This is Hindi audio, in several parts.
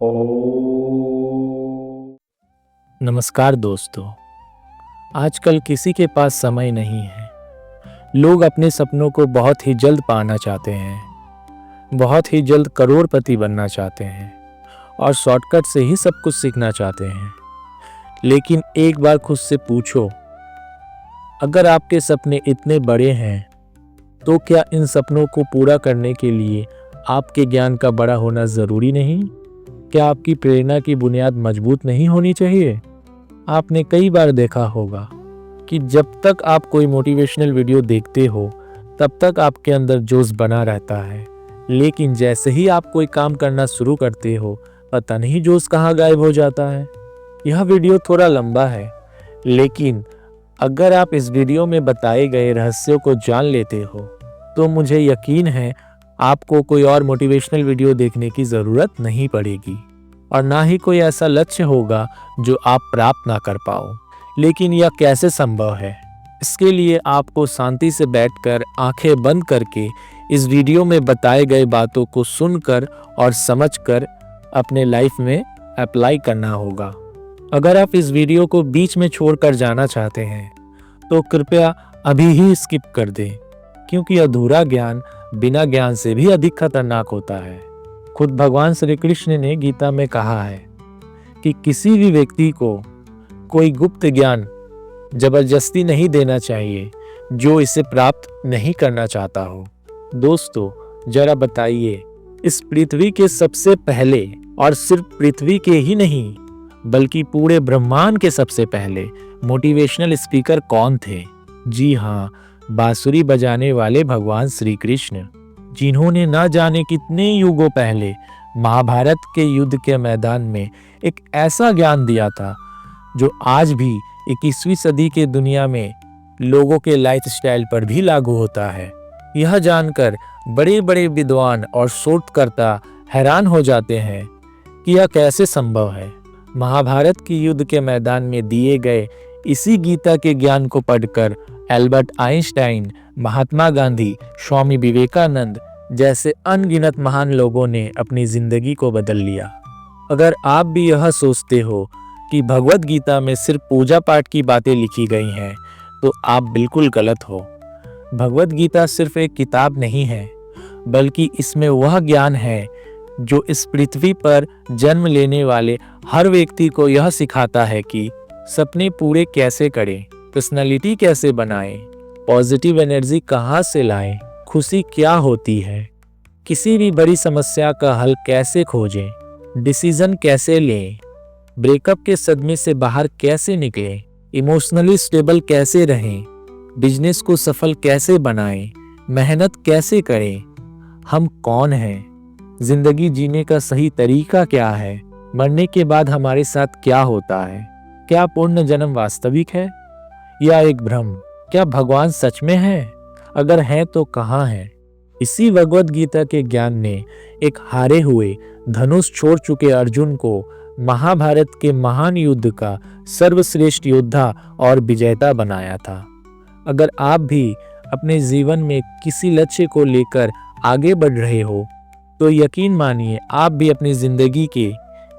ओम। नमस्कार दोस्तों। आजकल किसी के पास समय नहीं है। लोग अपने सपनों को बहुत ही जल्द पाना चाहते हैं, बहुत ही जल्द करोड़पति बनना चाहते हैं और शॉर्टकट से ही सब कुछ सीखना चाहते हैं। लेकिन एक बार खुद से पूछो, अगर आपके सपने इतने बड़े हैं तो क्या इन सपनों को पूरा करने के लिए आपके ज्ञान का बड़ा होना ज़रूरी नहीं? क्या आपकी प्रेरणा की बुनियाद मजबूत नहीं होनी चाहिए? आपने कई बार देखा होगा कि जब तक आप कोई मोटिवेशनल वीडियो देखते हो तब तक आपके अंदर जोश बना रहता है, लेकिन जैसे ही आप कोई काम करना शुरू करते हो पता नहीं जोश कहाँ गायब हो जाता है। यह वीडियो थोड़ा लंबा है, लेकिन अगर आप इस वीडियो में बताए गए रहस्यों को जान लेते हो तो मुझे यकीन है आपको कोई और मोटिवेशनल वीडियो देखने की ज़रूरत नहीं पड़ेगी और ना ही कोई ऐसा लक्ष्य होगा जो आप प्राप्त ना कर पाओ। लेकिन यह कैसे संभव है? इसके लिए आपको शांति से बैठकर आंखें बंद करके इस वीडियो में बताए गए बातों को सुनकर और समझकर अपने लाइफ में अप्लाई करना होगा। अगर आप इस वीडियो को बीच में छोड़कर जाना चाहते हैं तो कृपया अभी ही स्किप कर दें, क्योंकि अधूरा ज्ञान बिना ज्ञान से भी अधिक खतरनाक होता है। खुद भगवान श्री कृष्ण ने गीता में कहा है कि किसी भी व्यक्ति को कोई गुप्त ज्ञान जबरदस्ती नहीं देना चाहिए जो इसे प्राप्त नहीं करना चाहता हो। दोस्तों, जरा बताइए, इस पृथ्वी के सबसे पहले, और सिर्फ पृथ्वी के ही नहीं बल्कि पूरे ब्रह्मांड के सबसे पहले मोटिवेशनल स्पीकर कौन थे? जी हाँ, बांसुरी बजाने वाले भगवान श्री कृष्ण, जिन्होंने न जाने कितने युगों पहले महाभारत के युद्ध के मैदान में एक ऐसा ज्ञान दिया था जो आज भी 21वीं सदी के दुनिया में लोगों के लाइफस्टाइल पर भी लागू होता है। यह जानकर बड़े बड़े विद्वान और शोधकर्ता हैरान हो जाते हैं कि यह कैसे संभव है। महाभारत के युद्ध के मैदान में दिए गए इसी गीता के ज्ञान को पढ़कर एल्बर्ट आइंस्टाइन, महात्मा गांधी, स्वामी विवेकानंद जैसे अनगिनत महान लोगों ने अपनी जिंदगी को बदल लिया। अगर आप भी यह सोचते हो कि भगवत गीता में सिर्फ पूजा पाठ की बातें लिखी गई हैं तो आप बिल्कुल गलत हो। भगवत गीता सिर्फ एक किताब नहीं है, बल्कि इसमें वह ज्ञान है जो इस पृथ्वी पर जन्म लेने वाले हर व्यक्ति को यह सिखाता है कि सपने पूरे कैसे करें, पर्सनालिटी कैसे बनाएं, पॉजिटिव एनर्जी कहाँ से लाएं, खुशी क्या होती है, किसी भी बड़ी समस्या का हल कैसे खोजें, डिसीजन कैसे लें, ब्रेकअप के सदमे से बाहर कैसे निकलें, इमोशनली स्टेबल कैसे रहें, बिजनेस को सफल कैसे बनाएं, मेहनत कैसे करें, हम कौन हैं, जिंदगी जीने का सही तरीका क्या है, मरने के बाद हमारे साथ क्या होता है, क्या पूर्ण जन्म वास्तविक है या एक भ्रम, क्या भगवान सच में है, अगर है तो कहाँ है। इसी भगवत गीता के ज्ञान ने एक हारे हुए, धनुष छोड़ चुके अर्जुन को महाभारत के महान युद्ध का सर्वश्रेष्ठ योद्धा और विजेता बनाया था। अगर आप भी अपने जीवन में किसी लक्ष्य को लेकर आगे बढ़ रहे हो तो यकीन मानिए आप भी अपनी जिंदगी के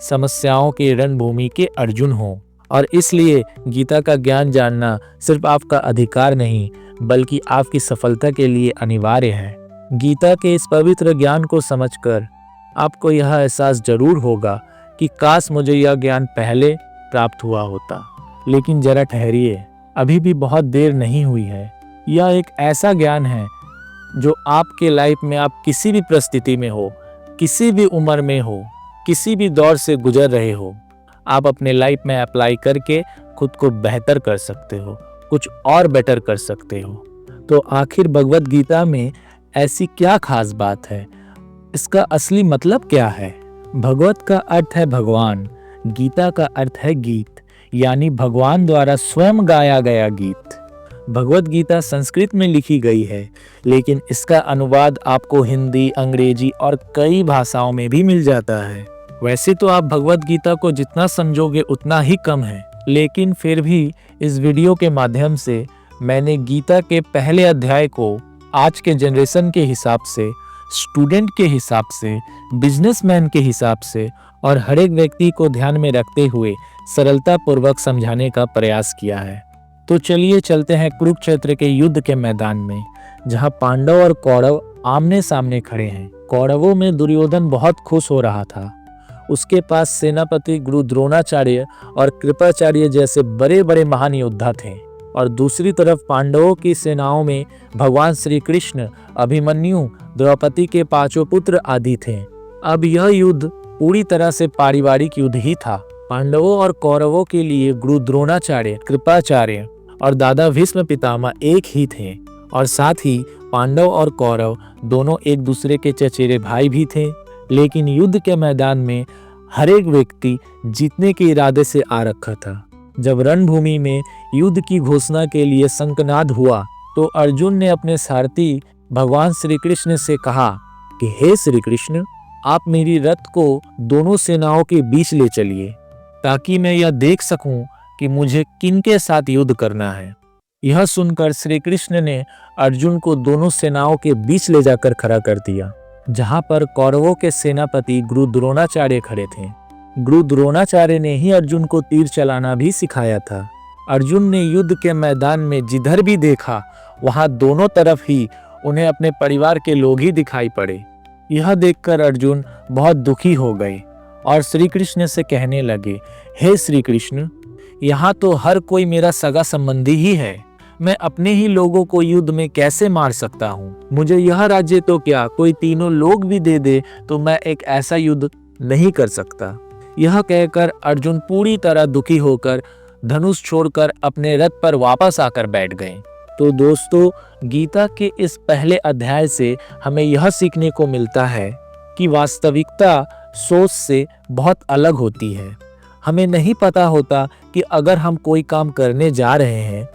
समस्याओं के रणभूमि के अर्जुन हो, और इसलिए गीता का ज्ञान जानना सिर्फ आपका अधिकार नहीं बल्कि आपकी सफलता के लिए अनिवार्य है। गीता के इस पवित्र ज्ञान को समझकर आपको यह एहसास जरूर होगा कि काश मुझे यह ज्ञान पहले प्राप्त हुआ होता। लेकिन जरा ठहरिए, अभी भी बहुत देर नहीं हुई है। यह एक ऐसा ज्ञान है जो आपके लाइफ में आप किसी भी परिस्थिति में हो, किसी भी उम्र में हो, किसी भी दौर से गुजर रहे हो, आप अपने लाइफ में अप्लाई करके खुद को बेहतर कर सकते हो, कुछ और बेटर कर सकते हो। तो आखिर भगवत गीता में ऐसी क्या खास बात है? इसका असली मतलब क्या है? भगवत का अर्थ है भगवान, गीता का अर्थ है गीत, यानी भगवान द्वारा स्वयं गाया गया गीत। भगवत गीता संस्कृत में लिखी गई है, लेकिन इसका अनुवाद आपको हिंदी, अंग्रेजी और कई भाषाओं में भी मिल जाता है। वैसे तो आप भगवत गीता को जितना समझोगे उतना ही कम है, लेकिन फिर भी इस वीडियो के माध्यम से मैंने गीता के पहले अध्याय को आज के जनरेशन के हिसाब से स्टूडेंट के हिसाब से, बिजनेसमैन के हिसाब से और हर एक व्यक्ति को ध्यान में रखते हुए सरलता पूर्वक समझाने का प्रयास किया है। तो चलिए चलते हैं कुरुक्षेत्र के युद्ध के मैदान में, जहां पांडव और कौरव आमने सामने खड़े हैं। कौरवों में दुर्योधन बहुत खुश हो रहा था। उसके पास सेनापति गुरु द्रोणाचार्य और कृपाचार्य जैसे बड़े बड़े महान योद्धा थे, और दूसरी तरफ पांडवों की सेनाओं में भगवान श्री कृष्ण, अभिमन्यु, द्रौपदी के पांचों पुत्र आदि थे। अब यह युद्ध पूरी तरह से पारिवारिक युद्ध ही था। पांडवों और कौरवों के लिए गुरु द्रोणाचार्य, कृपाचार्य और दादा भीष्म पितामह एक ही थे, और साथ ही पांडव और कौरव दोनों एक दूसरे के चचेरे भाई भी थे। लेकिन युद्ध के मैदान में हर एक व्यक्ति जीतने के इरादे से आ रखा था। जब रणभूमि में युद्ध की घोषणा के लिए शंखनाद हुआ तो अर्जुन ने अपने सारथी भगवान श्री कृष्ण से कहा कि हे श्री कृष्ण, आप मेरी रथ को दोनों सेनाओं के बीच ले चलिए, ताकि मैं यह देख सकूं कि मुझे किनके साथ युद्ध करना है। यह सुनकर श्री कृष्ण ने अर्जुन को दोनों सेनाओं के बीच ले जाकर खड़ा कर दिया, जहां पर कौरवों के सेनापति गुरु द्रोणाचार्य खड़े थे। गुरु द्रोणाचार्य ने ही अर्जुन को तीर चलाना भी सिखाया था। अर्जुन ने युद्ध के मैदान में जिधर भी देखा वहां दोनों तरफ ही उन्हें अपने परिवार के लोग ही दिखाई पड़े। यह देखकर अर्जुन बहुत दुखी हो गए और श्री कृष्ण से कहने लगे, हे श्री कृष्ण, यहाँ तो हर कोई मेरा सगा संबंधी ही है। मैं अपने ही लोगों को युद्ध में कैसे मार सकता हूँ? मुझे यह राज्य तो क्या, कोई तीनों लोग भी दे दे तो मैं एक ऐसा युद्ध नहीं कर सकता। यह कहकर अर्जुन पूरी तरह दुखी होकर धनुष छोड़कर अपने रथ पर वापस आकर बैठ गए। तो दोस्तों, गीता के इस पहले अध्याय से हमें यह सीखने को मिलता है कि वास्तविकता सोच से बहुत अलग होती है। हमें नहीं पता होता कि अगर हम कोई काम करने जा रहे हैं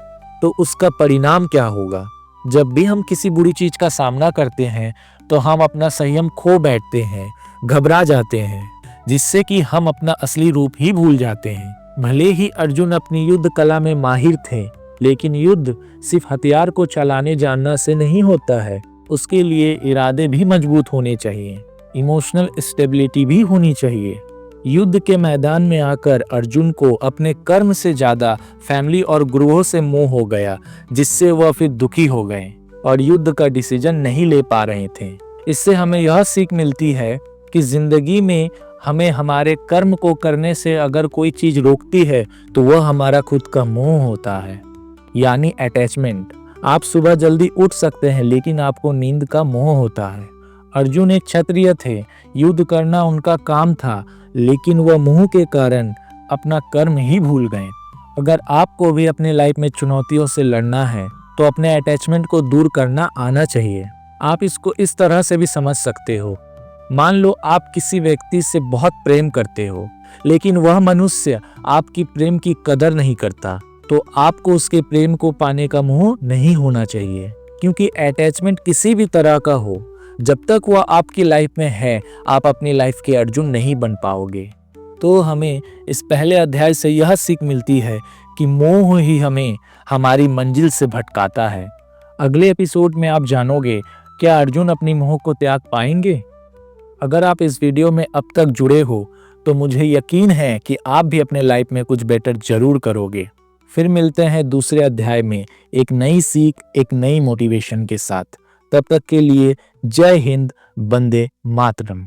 तो उसका परिणाम क्या होगा। जब भी हम किसी बुरी चीज का सामना करते हैं तो हम अपना संयम खो बैठते हैं, घबरा जाते हैं, जिससे कि हम अपना असली रूप ही भूल जाते हैं। भले ही अर्जुन अपनी युद्ध कला में माहिर थे, लेकिन युद्ध सिर्फ हथियार को चलाने जानना से नहीं होता है। उसके लिए इरादे भी मजबूत होने चाहिए, इमोशनल स्टेबिलिटी भी होनी चाहिए। युद्ध के मैदान में आकर अर्जुन को अपने कर्म से ज्यादा फैमिली और गुरुओं से मोह हो गया, जिससे वह फिर दुखी हो गए और युद्ध का डिसीजन नहीं ले पा रहे थे। इससे हमें यह सीख मिलती है कि जिंदगी में हमें हमारे कर्म को करने से अगर कोई चीज रोकती है तो वह हमारा खुद का मोह होता है, यानी अटैचमेंट। आप सुबह जल्दी उठ सकते हैं, लेकिन आपको नींद का मोह होता है। अर्जुन एक क्षत्रिय थे, युद्ध करना उनका काम था, लेकिन वह मोह के कारण अपना कर्म ही भूल गए। अगर आपको भी अपने लाइफ में चुनौतियों से लड़ना है तो अपने अटैचमेंट को दूर करना आना चाहिए। आप इसको इस तरह से भी समझ सकते हो। मान लो आप किसी व्यक्ति से बहुत प्रेम करते हो, लेकिन वह मनुष्य आपकी प्रेम की कदर नहीं करता, तो आपको उसके प्रेम को पाने का मोह नहीं होना चाहिए। क्योंकि अटैचमेंट किसी भी तरह का हो, जब तक वह आपकी लाइफ में है, आप अपनी लाइफ के अर्जुन नहीं बन पाओगे। तो हमें इस पहले अध्याय से यह सीख मिलती है कि मोह ही हमें हमारी मंजिल से भटकाता है। अगले एपिसोड में आप जानोगे क्या अर्जुन अपनी मोह को त्याग पाएंगे। अगर आप इस वीडियो में अब तक जुड़े हो तो मुझे यकीन है कि आप भी अपने लाइफ में कुछ बेटर जरूर करोगे। फिर मिलते हैं दूसरे अध्याय में एक नई सीख, एक नई मोटिवेशन के साथ। तब तक के लिए जय हिंद, वंदे मातरम।